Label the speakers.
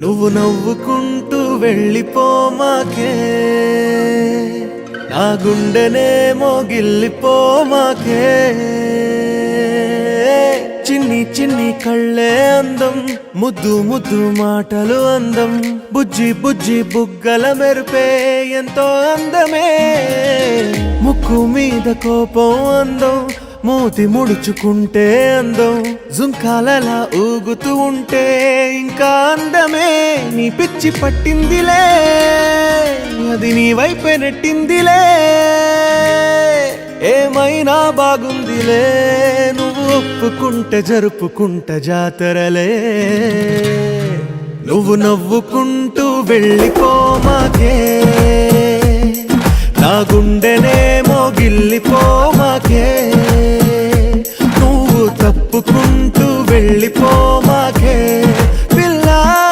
Speaker 1: నువ్వు నవ్వుకుంటూ వెళ్ళిపోమాకే, నా గుండెనేమో గిల్లిపోమాకే. చిన్ని చిన్ని కళ్ళే అందం, ముద్దు ముద్దు మాటలు అందం, బుజ్జి బుజ్జి బుగ్గల మెరుపే ఎంతో అందమే. ముక్కు మీద కోపం అందం, మూతి ముడుచుకుంటే అందం, జుంకాలలా ఊగుతూ ఉంటే ఇంకా అందమే. నీ పిచ్చి పట్టిందిలే, అది నీ వైపే నెట్టిందిలే. ఏమైనా బాగుందిలే, నువ్వు ఒప్పుకుంటే జరుపుకుంట జాతరలే. నువ్వు నవ్వుకుంటూ వెళ్ళిపోమాకే, నా గుండెనేమో గిల్లిపోమాకే. నువ్వు తప్పుకుంటూ వెళ్ళిపో